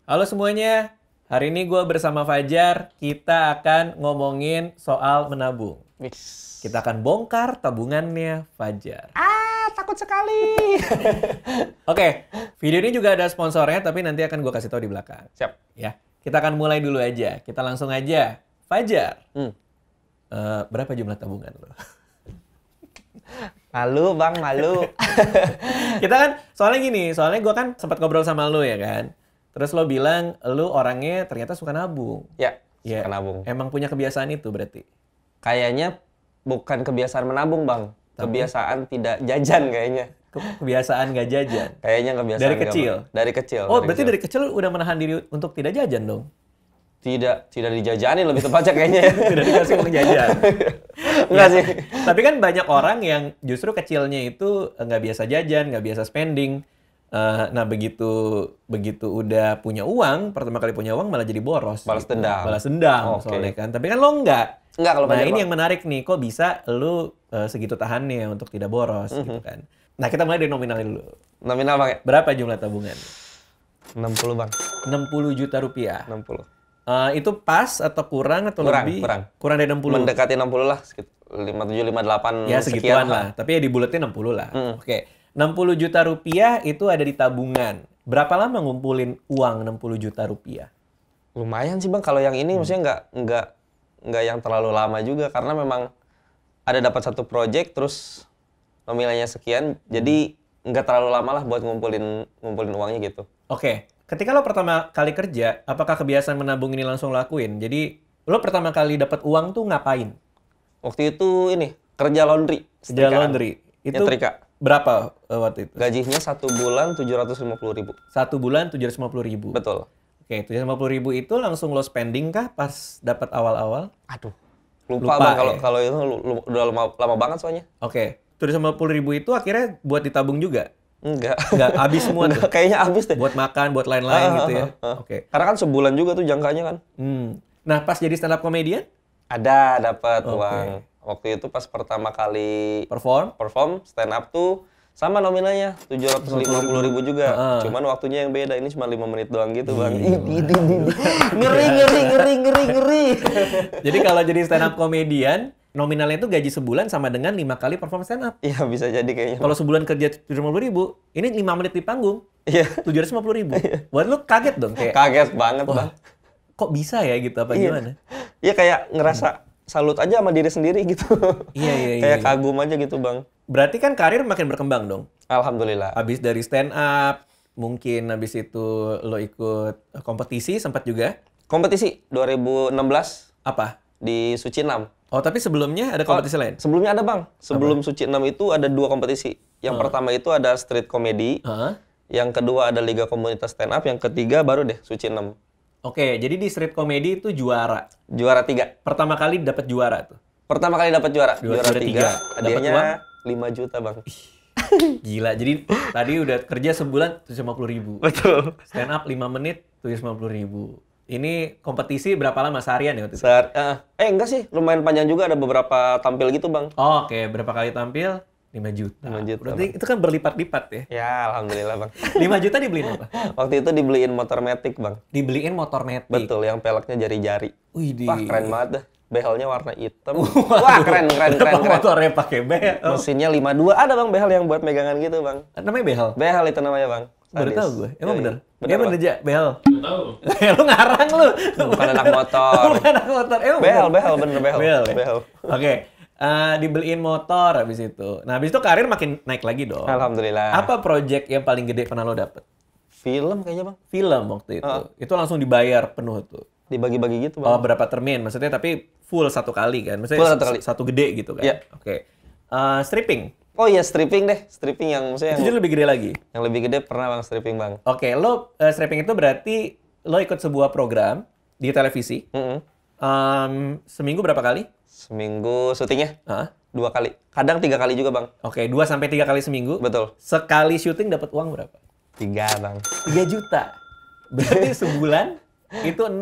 Halo semuanya, hari ini gue bersama Fajar. Kita akan ngomongin soal menabung. Wis. Kita akan bongkar tabungannya Fajar. Takut sekali. Oke, video ini juga ada sponsornya, tapi nanti akan gue kasih tahu di belakang. Siap. Ya, kita akan mulai dulu aja. Kita langsung aja. Fajar, berapa jumlah tabungan lo? Malu bang, malu. Kita kan, soalnya gue kan sempat ngobrol sama lo ya kan. Terus lo bilang, lo orangnya ternyata suka nabung. Ya, Ya, suka nabung. emang punya kebiasaan itu berarti? Kayaknya bukan kebiasaan menabung bang. Tapi? Kebiasaan tidak jajan kayaknya. Kebiasaan gak jajan? Kayaknya kebiasaan Dari nggak, kecil? Bang. Dari kecil. Oh, berarti dari kecil udah menahan diri untuk tidak jajan dong? Tidak dijajani lebih tepatnya kayaknya. Ya. Tidak dikasih uang jajan? Enggak Ya, sih. Tapi kan banyak orang yang justru kecilnya itu nggak biasa jajan, nggak biasa spending. Nah, begitu udah punya uang, pertama kali punya uang malah jadi boros. Balas gitu. dendam. Balas dendam Oke. soalnya kan. Tapi kan lo enggak. Enggak kalau Nah, Fajar, ini Bang. yang menarik nih. Kok bisa lo segitu tahannya untuk tidak boros gitu kan. Nah, kita mulai dari nominal dulu. Nominal bang ya? Berapa jumlah tabungan? 60 bang. 60 juta rupiah. 60. Itu pas atau kurang atau Kurang, lebih? kurang. Kurang dari 60? Mendekati 60 lah. 57, 58 Ya, sekian segituan lah. Tapi ya dibuletin 60 lah. Oke. 60 juta rupiah itu ada di tabungan. Berapa lama ngumpulin uang 60 juta rupiah? Lumayan sih bang, kalau yang ini maksudnya nggak yang terlalu lama juga karena memang ada dapat satu project terus nominalnya sekian, jadi nggak terlalu lama lah buat ngumpulin uangnya gitu. Oke. Ketika lo pertama kali kerja, apakah kebiasaan menabung ini langsung lo lakuin? Jadi, lo pertama kali dapat uang tuh ngapain? Waktu itu ini kerja laundry, Kerja setrikaan. laundry. Itu Nyetrika. berapa waktu itu? Gajinya 1 bulan 750.000. 1 bulan 750.000. Betul. Oke, 750.000 itu langsung lo spending kah pas dapat awal-awal? Aduh, Lupa lupa bang ya? kalau itu udah lama banget soalnya. Oke, 750.000 itu akhirnya buat ditabung juga? Enggak. Nggak, habis semua tuh? Enggak, kayaknya habis deh. Buat makan, buat lain-lain gitu ya? Oke. Karena kan sebulan juga tuh jangkanya kan. Nah, pas jadi stand up comedian, Ada dapat Oke. uang. Waktu itu pas pertama kali perform, stand up tuh sama nominalnya 750.000 juga. Cuman waktunya yang beda. Ini cuma 5 menit doang gitu, Bang. Ngeri. jadi kalau jadi stand up comedian, nominalnya itu gaji sebulan sama dengan 5 kali perform stand up. Iya, bisa jadi kayaknya. Kalau sebulan kerja 750.000, ini 5 menit di panggung, Iya, 750.000. Buat lu kaget dong, kayak, kaget banget, wah, Bang. kok bisa ya gitu, apa Iya. gimana? Iya, kayak ngerasa salut aja sama diri sendiri gitu. Iya. Kayak kagum aja gitu, Bang. Berarti kan karir makin berkembang dong. Alhamdulillah. Habis dari stand up, mungkin habis itu lo ikut kompetisi, sempat juga. Kompetisi 2016 Apa? di Suci 6. Oh, tapi sebelumnya ada kompetisi lain? Sebelumnya ada bang. Sebelum Suci 6 itu ada 2 kompetisi. Yang pertama itu ada street comedy. Heeh. Yang kedua ada Liga Komunitas Stand Up. Yang ketiga baru deh Suci 6. Oke, jadi di street comedy itu juara. Juara 3. Pertama kali dapat juara tuh. Pertama kali dapat juara. Juara Juara 3. tiga. Dapat Hadiahnya uang? 5 juta bang. Gila, jadi tadi udah kerja sebulan 750.000. Betul. Stand up 5 menit 750.000. Ini kompetisi berapa lama? Seharian ya waktu itu? Enggak sih. Lumayan panjang juga. Ada beberapa tampil gitu bang. Oh, oke, berapa kali tampil? 5 juta. 5 juta, Berarti itu kan berlipat-lipat ya. Ya alhamdulillah bang. 5 juta dibeliin apa? Waktu itu dibeliin motor Matic bang. Dibeliin motor metik. Betul. Yang peleknya jari-jari. Wih, Wah keren banget dah. Behelnya warna hitam. Wah keren. Motornya pakai behel. Mesinnya 52. Ada bang behel yang buat megangan gitu bang. Namanya behel. Behel itu namanya bang. Baru Sadis. tahu gue. Emang Yoi. bener? Bener, Emang Bang. bener aja behel. Tahu. Lu ngarang lu. Bukan anak motor. Bukan anak motor. Emang Behel, bener? behel, bener behel. Behel ya? Behel. Oke. Dibeliin motor habis itu. Nah, habis itu karir makin naik lagi dong. Alhamdulillah. Apa project yang paling gede pernah lo dapet? Film kayaknya bang. Film waktu itu. Itu langsung dibayar penuh tuh. Dibagi-bagi gitu Oh, bang. berapa termin? Maksudnya tapi full satu kali kan? Maksudnya Full satu kali. satu gede gitu kan? Iya. Oke. Stripping. Oh iya stripping deh. Stripping yang maksudnya Itu yang, jadi lebih gede lagi. yang lebih gede pernah bang stripping bang. Oke, lo stripping itu berarti lo ikut sebuah program di televisi. Seminggu berapa kali? Seminggu syutingnya Hah? 2 kali. Kadang 3 kali juga bang. Oke, 2 sampai 3 kali seminggu. Betul. Sekali syuting dapat uang berapa? 3 bang. 3 juta. Berarti sebulan itu 6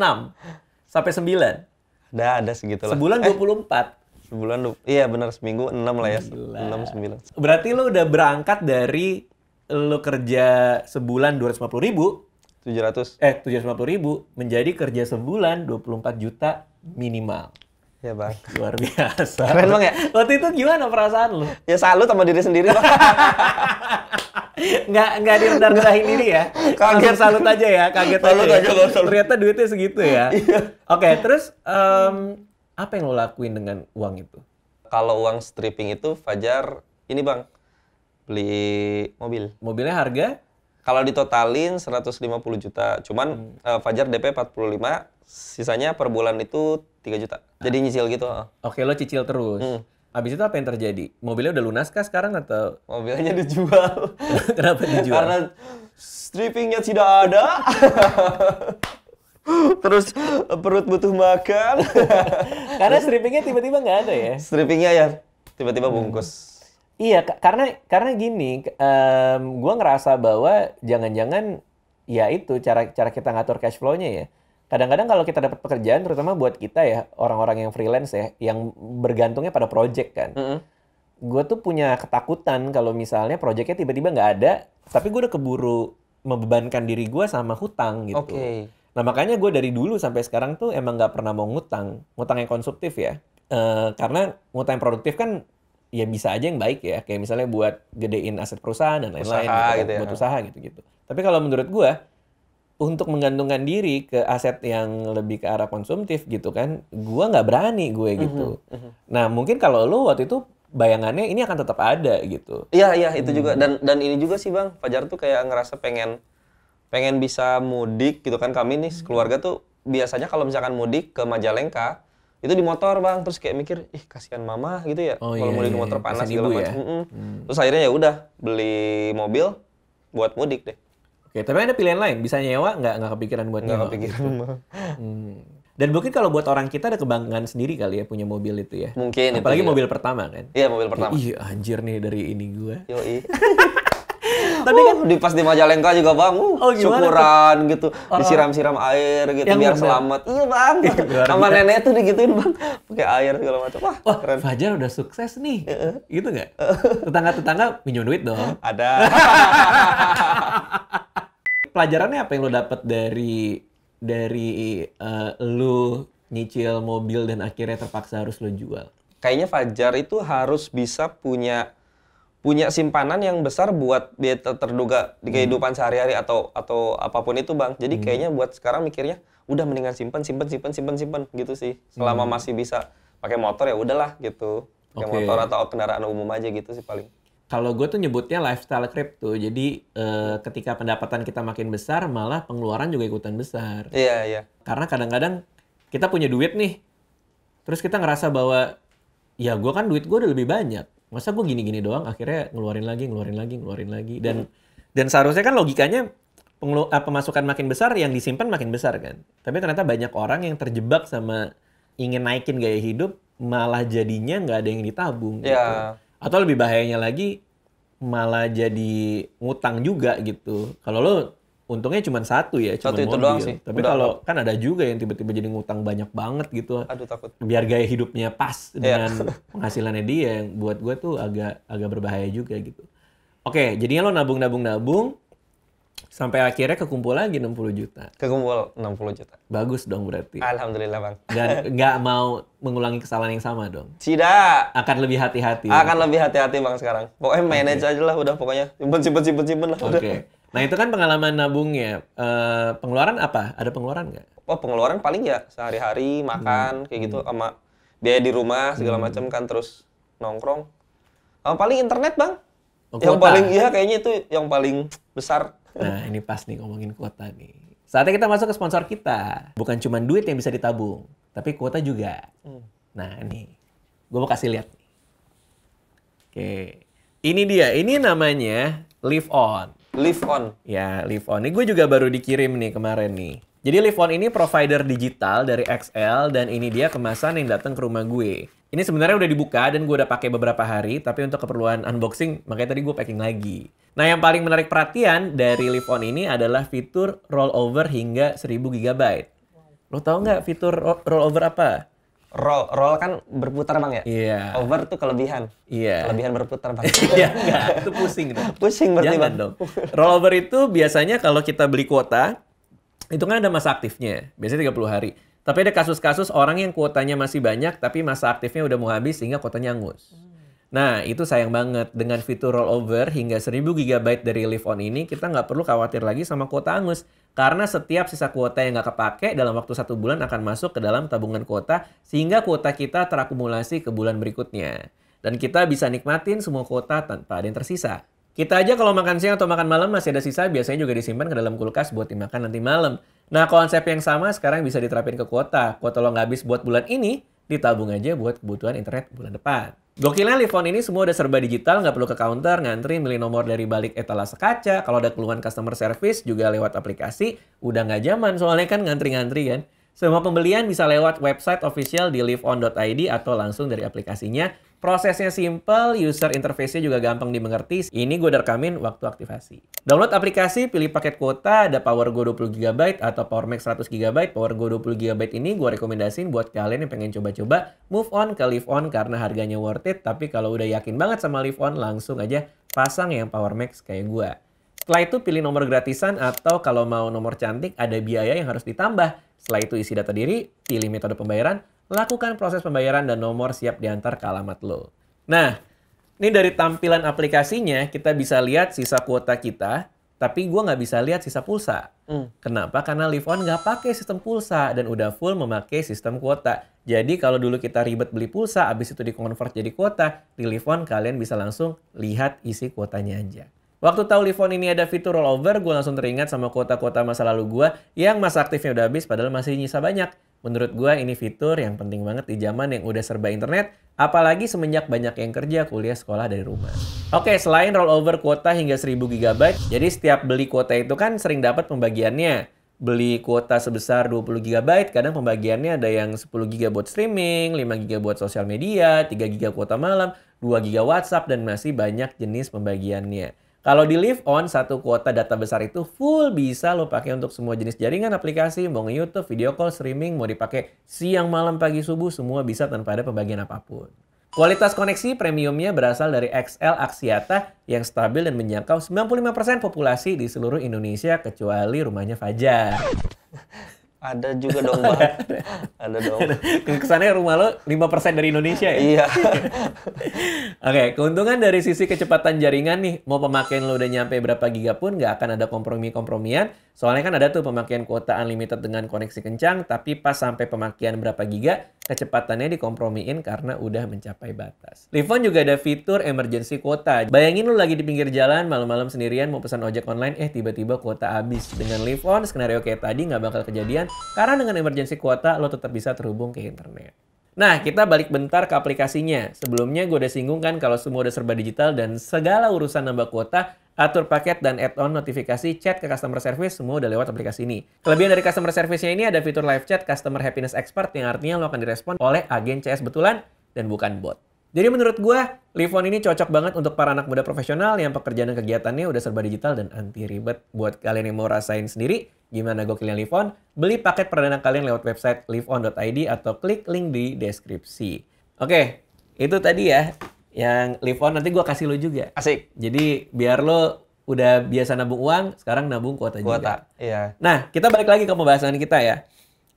sampai 9. Ada segitulah. Sebulan 24. Iya benar seminggu 6 lah ya. Gila. 6 9. Berarti lo udah berangkat dari lo kerja sebulan 250.000 750.000 menjadi kerja sebulan 24 juta minimal. Ya bang. Luar biasa. Keren bang ya? Waktu itu gimana perasaan lu? Ya salut sama diri sendiri bang. Nggak direndah-rendahin diri ya? Kaget salut aja ya, kaget aja ya. Ternyata duitnya segitu ya. Oke, terus apa yang lo lakuin dengan uang itu? Kalau uang stripping itu Fajar ini bang, beli mobil. Mobilnya harga? Kalau ditotalin 150 juta, cuman Fajar DP 45, sisanya per bulan itu 3 juta. Jadi nyicil gitu. Oke, lo cicil terus. Habis itu apa yang terjadi? Mobilnya udah lunas kah sekarang atau? Mobilnya dijual. Kenapa dijual? Karena strippingnya tidak ada. Terus perut butuh makan. Karena strippingnya tiba-tiba nggak ada ya? Strippingnya ya tiba-tiba bungkus. Iya, karena gini, gue ngerasa bahwa jangan-jangan ya itu cara kita ngatur cash flow-nya ya. Kadang-kadang kalau kita dapat pekerjaan, terutama buat kita ya, orang-orang yang freelance ya, yang bergantungnya pada project kan. Gue tuh punya ketakutan kalau misalnya projectnya tiba-tiba nggak ada, tapi gue udah keburu membebankan diri gue sama hutang gitu. Nah makanya gue dari dulu sampai sekarang tuh emang nggak pernah mau ngutang yang konsumtif ya. Karena ngutang yang produktif kan ya bisa aja yang baik ya, kayak misalnya buat gedein aset perusahaan dan lain-lain gitu, buat usaha gitu-gitu. Tapi kalau menurut gue, untuk menggantungkan diri ke aset yang lebih ke arah konsumtif gitu kan, gue nggak berani gitu. Nah mungkin kalau lo waktu itu bayangannya ini akan tetap ada gitu. Iya itu juga dan ini juga sih bang, Fajar tuh kayak ngerasa pengen bisa mudik gitu kan. Kami nih keluarga tuh biasanya kalau misalkan mudik ke Majalengka itu di motor bang, terus kayak mikir kasihan mama gitu ya kalau mudik di motor panas segala macam. Terus akhirnya ya udah beli mobil buat mudik deh. Oke, tapi ada pilihan lain, bisa nyewa nggak kepikiran buat nyewa? Nggak kepikiran. Dan mungkin kalau buat orang kita ada kebanggaan sendiri kali ya punya mobil itu ya. Mungkin. Apalagi mobil pertama kan? Iya mobil pertama. Ih anjir nih dari ini gue. Yoi. Tapi kan pas di Majalengka juga bang, syukuran gitu, disiram-siram air gitu biar selamat. Iya bang, sama nenek tuh digituin bang, pakai air segala macam. Wah keren. Fajar udah sukses nih, gitu nggak? Tetangga-tetangga minjem duit dong. Ada. Pelajarannya apa yang lo dapet dari lo nyicil mobil dan akhirnya terpaksa harus lo jual? Kayaknya Fajar itu harus bisa punya simpanan yang besar buat dia terduga di kehidupan sehari-hari atau apapun itu bang. Jadi kayaknya buat sekarang mikirnya udah mendingan simpen gitu sih. Selama masih bisa pakai motor ya udahlah gitu. Pakai motor atau kendaraan umum aja gitu sih paling. Kalau gue tuh nyebutnya lifestyle crypto. Jadi ketika pendapatan kita makin besar, malah pengeluaran juga ikutan besar. Iya. Karena kadang-kadang kita punya duit nih, terus kita ngerasa bahwa ya gue kan duit gue udah lebih banyak. Masa gue gini-gini doang, akhirnya ngeluarin lagi. Dan seharusnya kan logikanya pemasukan makin besar, yang disimpan makin besar kan. Tapi ternyata banyak orang yang terjebak sama ingin naikin gaya hidup, malah jadinya nggak ada yang ditabung. Gitu. Atau lebih bahayanya lagi, malah jadi ngutang juga gitu. Kalau lo untungnya cuma satu ya, cuma mobil. Doang sih. Tapi kalau kan ada juga yang tiba-tiba jadi ngutang banyak banget gitu. Aduh takut. Biar gaya hidupnya pas dengan penghasilannya dia, yang buat gue tuh agak berbahaya juga gitu. Oke, jadinya lo nabung, sampai akhirnya kekumpul lagi 60 juta. Kekumpul 60 juta. Bagus dong berarti. Alhamdulillah bang. Dan nggak mau mengulangi kesalahan yang sama dong? Tidak. Akan lebih hati-hati. Lebih hati-hati bang sekarang. Pokoknya manage aja lah udah pokoknya. Simpen lah. Oke. Nah itu kan pengalaman nabungnya. Pengeluaran apa? Ada pengeluaran nggak? Oh pengeluaran paling ya sehari-hari makan kayak gitu sama biaya di rumah segala macam kan, terus nongkrong. Paling internet bang. Yang paling kayaknya itu yang paling besar. Nah ini pas nih ngomongin kuota nih. Saatnya kita masuk ke sponsor kita. Bukan cuma duit yang bisa ditabung, tapi kuota juga. Nah ini, gue mau kasih lihat nih. Oke, ini dia. Ini namanya Live On. Live On? Ya, Live On. Ini gue juga baru dikirim nih kemarin nih. Jadi Live On ini provider digital dari XL, dan ini dia kemasan yang datang ke rumah gue. Ini sebenarnya udah dibuka dan gue udah pakai beberapa hari, tapi untuk keperluan unboxing, makanya tadi gue packing lagi. Nah, yang paling menarik perhatian dari Live On ini adalah fitur rollover hingga 1000 GB. Lo tau nggak fitur rollover apa? Roll kan berputar bang ya? Iya. Over tuh kelebihan. Iya. Kelebihan berputar bang. Iya, enggak. Itu pusing. Pusing berarti bang. Dong. Rollover itu biasanya kalau kita beli kuota, Itu kan ada masa aktifnya, biasanya 30 hari. Tapi ada kasus-kasus orang yang kuotanya masih banyak, tapi masa aktifnya udah mau habis sehingga kuotanya hangus. Nah, itu sayang banget. Dengan fitur rollover hingga 1000 GB dari Live On ini, kita nggak perlu khawatir lagi sama kuota hangus. Karena setiap sisa kuota yang nggak kepake dalam waktu 1 bulan akan masuk ke dalam tabungan kuota, sehingga kuota kita terakumulasi ke bulan berikutnya. Dan kita bisa nikmatin semua kuota tanpa ada yang tersisa. Kita aja kalau makan siang atau makan malam masih ada sisa, biasanya juga disimpan ke dalam kulkas buat dimakan nanti malam. Nah, konsep yang sama sekarang bisa diterapin ke kuota. Kuota lo nggak habis buat bulan ini, ditabung aja buat kebutuhan internet bulan depan. Gokilnya Live On ini semua udah serba digital, nggak perlu ke counter, ngantri, milih nomor dari balik etalase kaca. Kalau ada keluhan customer service juga lewat aplikasi, udah nggak zaman soalnya kan ngantri-ngantri kan. Semua pembelian bisa lewat website official di liveon.id atau langsung dari aplikasinya. Prosesnya simple, user interface-nya juga gampang dimengerti. Ini gue udah rekamin waktu aktivasi. Download aplikasi, pilih paket kuota, ada PowerGo 20 GB atau PowerMax 100 GB. PowerGo 20 GB ini gue rekomendasiin buat kalian yang pengen coba-coba move on ke Live On karena harganya worth it. Tapi kalau udah yakin banget sama Live On, langsung aja pasang yang PowerMax kayak gue. Setelah itu pilih nomor gratisan atau kalau mau nomor cantik ada biaya yang harus ditambah. Setelah itu isi data diri, pilih metode pembayaran, lakukan proses pembayaran dan nomor siap diantar ke alamat lo. Nah, ini dari tampilan aplikasinya kita bisa lihat sisa kuota kita, tapi gue nggak bisa lihat sisa pulsa. Kenapa? Karena Live On nggak pakai sistem pulsa dan udah full memakai sistem kuota. Jadi kalau dulu kita ribet beli pulsa, abis itu di-convert jadi kuota, di Live On kalian bisa langsung lihat isi kuotanya aja. Waktu tahu Live On ini ada fitur rollover, gue langsung teringat sama kuota-kuota masa lalu gue yang masa aktifnya udah habis padahal masih nyisa banyak. Menurut gue ini fitur yang penting banget di zaman yang udah serba internet, apalagi semenjak banyak yang kerja, kuliah, sekolah dari rumah. Oke, selain rollover kuota hingga 1000 GB, jadi setiap beli kuota itu kan sering dapat pembagiannya. Beli kuota sebesar 20 GB, kadang pembagiannya ada yang 10 GB buat streaming, 5 GB buat sosial media, 3 GB kuota malam, 2 GB WhatsApp, dan masih banyak jenis pembagiannya. Kalau di Live On, satu kuota data besar itu full bisa lo pakai untuk semua jenis jaringan aplikasi, mau nge-YouTube, video call, streaming, mau dipakai siang, malam, pagi, subuh, semua bisa tanpa ada pembagian apapun. Kualitas koneksi premiumnya berasal dari XL Axiata yang stabil dan menjangkau 95% populasi di seluruh Indonesia kecuali rumahnya Fajar. Ada juga dong, Bang. Ada dong. Kesannya rumah lo 5% dari Indonesia ya? Iya. Oke, keuntungan dari sisi kecepatan jaringan nih, mau pemakaian lo udah nyampe berapa giga pun nggak akan ada kompromi-kompromian. Soalnya kan ada tuh pemakaian kuota unlimited dengan koneksi kencang, tapi pas sampai pemakaian berapa giga, kecepatannya dikompromiin karena udah mencapai batas. Live On juga ada fitur emergency kuota. Bayangin lo lagi di pinggir jalan, malam-malam sendirian mau pesan ojek online, tiba-tiba kuota habis. Dengan Live On, skenario kayak tadi nggak bakal kejadian, karena dengan emergency kuota, lo tetap bisa terhubung ke internet. Nah, kita balik bentar ke aplikasinya. Sebelumnya gue udah singgung kan kalau semua udah serba digital dan segala urusan nambah kuota, atur paket dan add-on notifikasi, chat ke customer service, semua udah lewat aplikasi ini. Kelebihan dari customer service-nya ini ada fitur live chat Customer Happiness Expert yang artinya lo akan direspon oleh agen CS betulan dan bukan bot. Jadi menurut gue, Live On ini cocok banget untuk para anak muda profesional yang pekerjaan dan kegiatannya udah serba digital dan anti ribet. Buat kalian yang mau rasain sendiri, gimana gokilnya Live On? Beli paket perdana kalian lewat website liveon.id atau klik link di deskripsi. Oke, itu tadi ya yang Live On, nanti gue kasih lo juga. Asik. Jadi biar lo udah biasa nabung uang, sekarang nabung kuota juga. Iya. Nah, kita balik lagi ke pembahasan kita ya.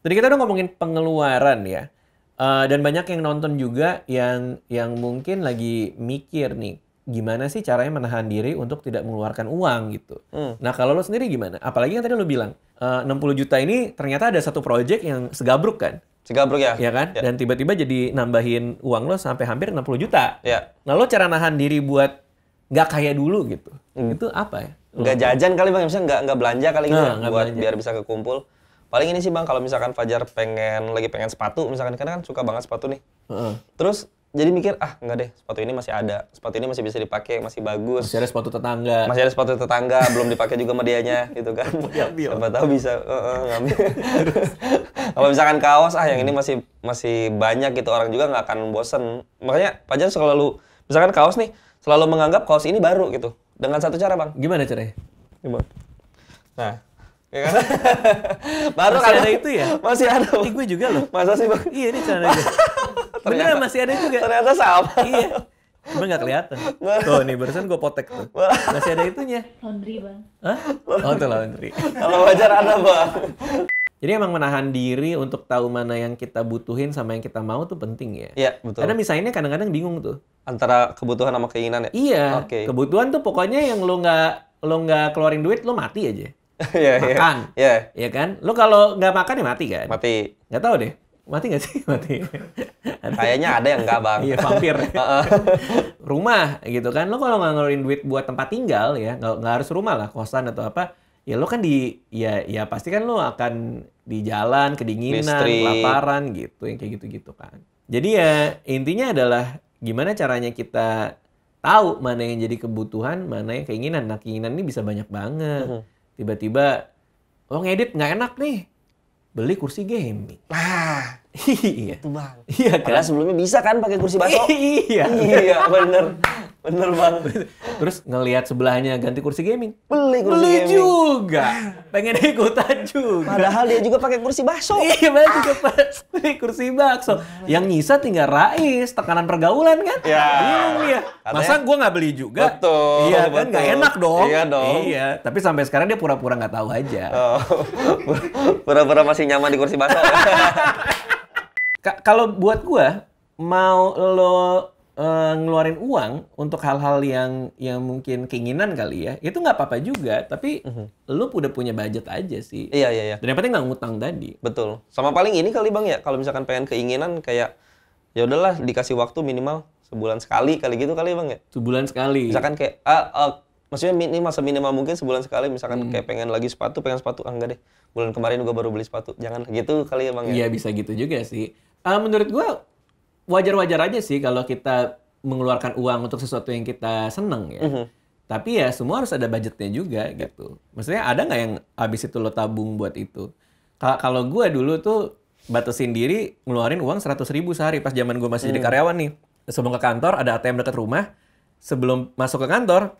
Tadi kita udah ngomongin pengeluaran ya. Dan banyak yang nonton juga yang mungkin lagi mikir nih, gimana sih caranya menahan diri untuk tidak mengeluarkan uang gitu. Nah, kalau lo sendiri gimana? Apalagi yang tadi lo bilang, 60 juta ini ternyata ada satu project yang segabruk kan? Segabruk ya? Ya kan? Ya. Dan tiba-tiba jadi nambahin uang lo sampai hampir 60 juta. Ya. Nah, lo cara nahan diri buat nggak kaya dulu gitu. Itu apa ya? Nggak jajan kali Bang, misalnya nggak belanja kali gitu ya, buat belanja. biar bisa kekumpul. Paling ini sih Bang, kalau misalkan Fajar lagi pengen sepatu, misalkan karena kan suka banget sepatu nih. Terus jadi mikir, nggak deh, sepatu ini masih ada. Sepatu ini masih bisa dipakai, masih bagus. Masih ada sepatu tetangga. Masih ada sepatu tetangga, belum dipakai juga sama dianya, gitu kan. Siapa tahu bisa ngambil. Kalau misalkan kaos, yang ini masih banyak gitu, orang juga nggak akan bosen. Makanya Fajar selalu, misalkan kaos nih, selalu menganggap kaos ini baru gitu. Dengan satu cara Bang. Gimana caranya? Gimana? Nah. Ya kan? Baru masih ada itu ya? Masih ada. Gue juga loh. Masa sih Bang? Iya, ini caranya. Beneran masih ada juga. Ternyata sama. Iya. Cuma nggak kelihatan. Tuh nih, barusan gue potek tuh. Masih ada itunya. Laundry, Bang. Hah? Oh, tuh laundry. Kalau wajar ada bang. Jadi emang menahan diri untuk tahu mana yang kita butuhin sama yang kita mau tuh penting ya. Iya betul. Karena misalnya kadang-kadang bingung tuh. Antara kebutuhan sama keinginan ya. Iya. Oke. Kebutuhan tuh pokoknya yang lo nggak keluarin duit, lo mati aja. Iya. Makan. Iya. Iya kan? Lo kalau nggak makan ya mati kan? Mati. Nggak tahu deh. Mati nggak sih? Mati. Kayaknya ada yang enggak bang. Iya, vampir. Rumah gitu kan. Lo kalau nggak ngeluarin duit buat tempat tinggal ya, nggak harus rumah lah, kosan atau apa. Ya lo kan ya pasti kan lo akan di jalan, kedinginan, Listrik. kelaparan gitu, yang kayak gitu-gitu kan. Jadi ya intinya adalah gimana caranya kita tahu mana yang jadi kebutuhan, mana yang keinginan. Nah, keinginan ini bisa banyak banget. Tiba-tiba lo ngedit nggak enak nih, beli kursi gaming. Nah, Iya. itu bang. Iya kan? Padahal sebelumnya bisa kan pakai kursi baso? Iya. Iya bener. Bener bang. Terus ngelihat sebelahnya ganti kursi gaming. Beli kursi Beli gaming. juga. Pengen ikutan juga. Padahal dia juga pakai kursi baso. Iya, banget juga beli kursi bakso. Yang nyisa tinggal Rais, tekanan pergaulan kan? Ya. Bingung dia. Katanya- Masa gua nggak beli juga? Betul, Iya kan, nggak betul. enak dong. Iya dong. Iya, tapi sampai sekarang dia pura-pura nggak tahu aja. Oh, pura-pura masih nyaman di kursi baso. Kalau buat gua, mau lo ngeluarin uang untuk hal-hal yang mungkin keinginan kali ya, itu nggak apa-apa juga. Tapi lo udah punya budget aja sih. Iya. Dan yang penting nggak ngutang tadi. Betul. Sama paling ini kali bang ya, kalau misalkan pengen keinginan kayak ya udahlah dikasih waktu minimal sebulan sekali kali gitu kali bang ya. Sebulan sekali. Misalkan kayak maksudnya minimal seminimal mungkin sebulan sekali misalkan kayak pengen lagi sepatu, enggak deh. Bulan kemarin gua baru beli sepatu. Jangan gitu kali ya bang ya. Iya, bisa gitu juga sih. Menurut gua wajar-wajar aja sih kalau kita mengeluarkan uang untuk sesuatu yang kita seneng ya. Tapi ya semua harus ada budgetnya juga gitu. Maksudnya ada nggak yang abis itu lo tabung buat itu? Kalau gua dulu tuh batasin diri ngeluarin uang 100.000 sehari pas zaman gua masih jadi karyawan nih. Sebelum ke kantor ada ATM dekat rumah. Sebelum masuk ke kantor,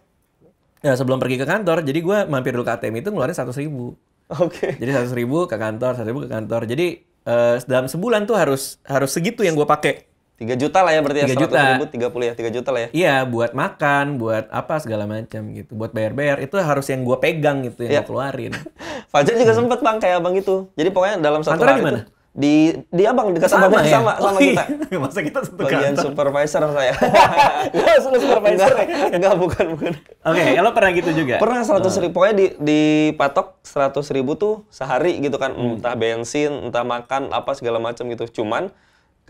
sebelum pergi ke kantor, jadi gua mampir dulu ke ATM itu ngeluarin 100.000. Oke. Jadi 100.000 ke kantor, 100.000 ke kantor. Jadi dalam sebulan tuh harus segitu yang gue pakai. 3 juta lah ya berarti ya. 3 juta. 100.000 30 ya. 3 juta lah ya. Iya, buat makan, buat apa segala macam gitu. Buat bayar-bayar itu harus yang gue pegang gitu, yang Iya. gue keluarin. Fajar juga sempet bang kayak abang itu. Jadi pokoknya dalam satu Kantornya hari di mana? itu di abang dekat abang ya? sama Oh, kita. iya. Masa kita satu Bagian kantor? supervisor saya. Lu supervisor ya? Enggak, bukan. Oke, lo pernah gitu juga? Pernah 100.000, pokoknya dipatok 100.000 tuh sehari gitu kan, entah bensin, entah makan apa segala macam gitu. Cuman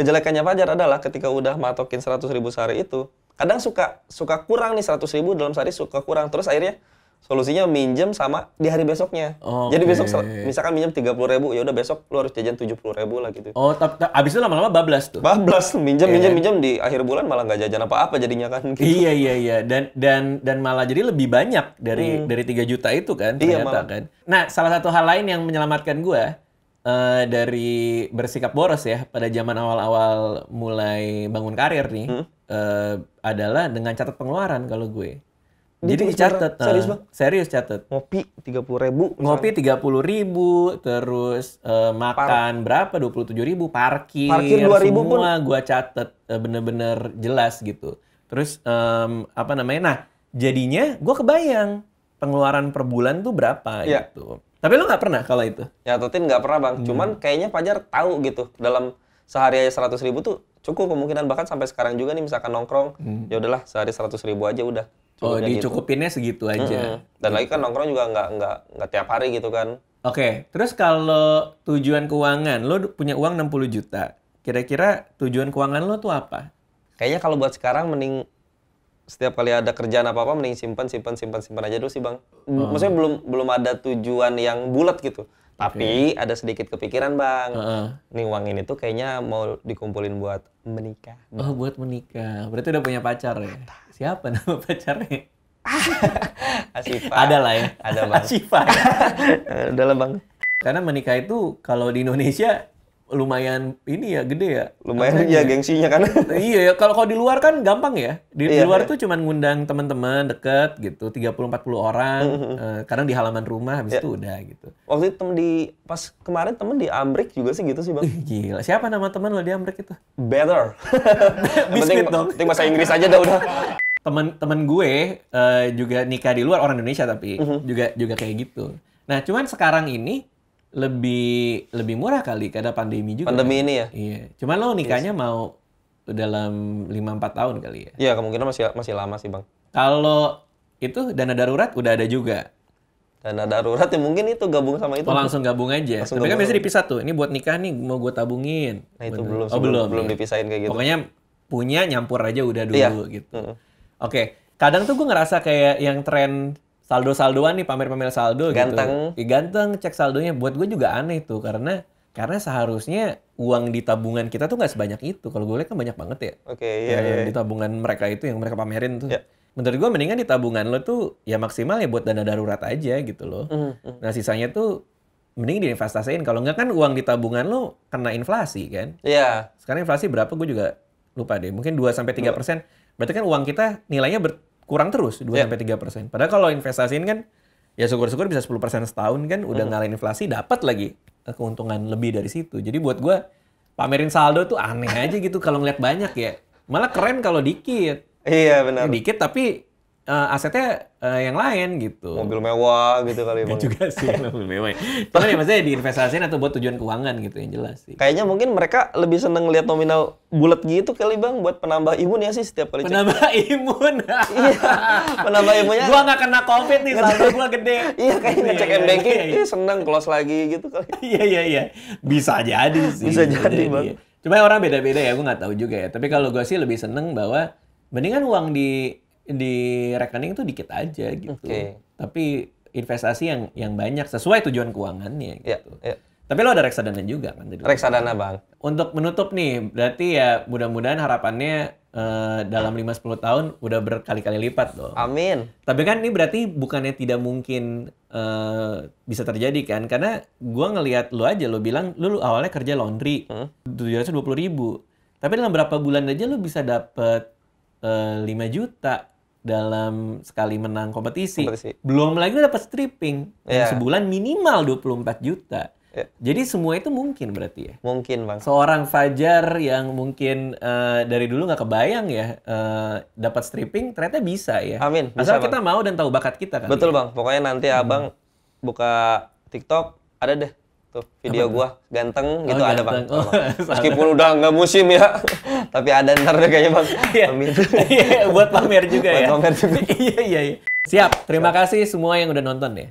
kejelekannya Fajar adalah ketika udah matokin 100.000 sehari itu, kadang suka kurang nih 100.000 dalam sehari suka kurang. Terus akhirnya solusinya minjem sama di hari besoknya. Oke. Jadi besok misalkan minjem 30.000, ya udah besok lu harus jajan 70.000 lah gitu. Oh, abis itu lama-lama bablas tuh. Bablas minjem di akhir bulan malah nggak jajan apa-apa jadinya kan gitu. Iya. Dan malah jadi lebih banyak dari 3 juta itu kan Iya, ternyata malah. kan. Nah, salah satu hal lain yang menyelamatkan gua dari bersikap boros ya pada zaman awal-awal mulai bangun karir nih adalah dengan catat pengeluaran kalau gue. Jadi Ditulis dicatat. beneran? Serius, Bang? Serius catat. Ngopi 30.000. Ngopi 30.000, terus makan berapa? 27.000, parkir 2.000 pun. semua gua catet bener-bener jelas gitu. Terus apa namanya? Nah, jadinya gua kebayang pengeluaran per bulan tuh berapa Iya. gitu. Tapi lo nggak pernah kalau itu? Ya Totin nggak pernah bang, cuman kayaknya Fajar tahu gitu dalam sehari aja 100.000 tuh cukup kemungkinan bahkan sampai sekarang juga nih misalkan nongkrong, ya udahlah sehari 100.000 aja udah. Oh, Cukupnya gitu. dicukupinnya segitu aja. Dan lagi kan nongkrong juga nggak tiap hari gitu kan. Oke, terus kalau tujuan keuangan, lo punya uang 60 juta. Kira-kira tujuan keuangan lo tuh apa? Kayaknya kalau buat sekarang mending setiap kali ada kerjaan apa-apa mending simpan aja dulu sih bang. Maksudnya belum ada tujuan yang bulat gitu. Tapi ada sedikit kepikiran bang. Nih uang ini tuh kayaknya mau dikumpulin buat menikah. Oh, buat menikah. Berarti udah punya pacar ya? Siapa nama pacarnya? Asifa. Ada lah ya? Ada bang. Asifa. Udah lah bang. Karena menikah itu kalau di Indonesia lumayan ini ya, gede ya. Lumayan Apanya ya gengsinya kan. Iya ya, kalau di luar kan gampang ya. Di Iya, luar iya. tuh cuman ngundang teman-teman deket gitu, 30-40 orang. Kadang di halaman rumah, habis itu udah gitu. Waktu itu pas kemarin temen di Amrik juga sih gitu sih bang. Ih, gila. Siapa nama teman lo di Amrik itu? Better. Biskuit dong. Penting bahasa Inggris aja dah udah. Teman-teman gue juga nikah di luar, orang Indonesia tapi juga kayak gitu. Nah, cuman sekarang ini lebih murah kali karena pandemi juga. Pandemi kan? ini ya? Iya. Cuman lo nikahnya mau dalam 5-4 tahun kali ya. Iya kemungkinan masih lama sih bang. Kalau itu dana darurat udah ada juga. Dana darurat ya mungkin itu gabung sama itu. Oh, langsung gabung aja. Langsung Tapi kan gabung. biasanya dipisah tuh. Ini buat nikah nih mau gue tabungin. Nah itu belum. Oh, belum ya? dipisahin kayak gitu. Pokoknya punya nyampur aja udah dulu Iya. gitu. Oke. Kadang tuh gue ngerasa kayak yang tren saldo-saldoan nih, pamer-pamer saldo Ganteng. gitu. Ganteng, cek saldonya. Buat gue juga aneh tuh karena seharusnya uang di tabungan kita tuh nggak sebanyak itu. Kalau gue lihat kan banyak banget ya. Oke, iya. Di tabungan mereka itu yang mereka pamerin tuh. Iya. Menurut gue mendingan di tabungan lo tuh ya maksimal ya buat dana darurat aja gitu loh. Nah sisanya tuh mending diinvestasiin. Kalau nggak kan uang di tabungan lo kena inflasi kan. Iya. Sekarang inflasi berapa gue juga lupa deh. Mungkin 2-3%. Berarti kan uang kita nilainya berkurang terus 2-3%. Padahal kalau investasiin kan ya syukur-syukur bisa 10% setahun kan udah ngalahin inflasi, dapat lagi keuntungan lebih dari situ. Jadi buat gue pamerin saldo tuh aneh aja gitu kalau ngeliat banyak ya. Malah keren kalau dikit. Iya benar. Dikit tapi asetnya yang lain gitu. Mobil mewah gitu kali bang. Juga sih mobil mewah. Cuman ya maksudnya diinvestasiin atau buat tujuan keuangan gitu yang jelas sih. Kayaknya mungkin mereka lebih seneng lihat nominal bulat gitu kali bang buat penambah imun ya sih setiap kali cek. Penambah imun. Iya. Penambah imunnya. Gua nggak kena COVID nih, saldo gua gede. Iya kayaknya ngecek Iya, M-banking, iya, iya. seneng close lagi gitu kali. Iya. Bisa jadi sih. Bisa jadi, Bang. Cuma orang beda-beda ya, gua nggak tahu juga ya. Tapi kalau gua sih lebih seneng bahwa mendingan uang di rekening tuh dikit aja gitu. Oke. Tapi investasi yang banyak sesuai tujuan keuangannya Iya, gitu. iya. Tapi lo ada reksadana juga kan tadi? Reksadana bang. Untuk menutup nih, berarti ya mudah-mudahan harapannya dalam 5-10 tahun udah berkali-kali lipat loh. Amin. Tapi kan ini berarti bukannya tidak mungkin bisa terjadi kan? Karena gua ngelihat lu aja, lu bilang lu awalnya kerja laundry 720.000. Tapi dalam berapa bulan aja lu bisa dapet 5 juta dalam sekali menang kompetisi. Belum lagi lu dapat stripping yang sebulan minimal 24 juta. Jadi semua itu mungkin berarti ya? Mungkin bang. Seorang Fajar yang mungkin dari dulu nggak kebayang ya dapat stripping, ternyata bisa ya. Amin. Asal Bisa, kita mau dan tahu bakat kita kan. Betul bang. Pokoknya nanti abang buka TikTok ada deh tuh video gua ganteng gitu ada bang. Oh, Meskipun udah nggak musim ya, tapi ada ntar deh kayaknya bang. Amin. Iya, buat pamer juga ya. Buat pamer juga. Iya. Siap. Terima kasih semua yang udah nonton ya.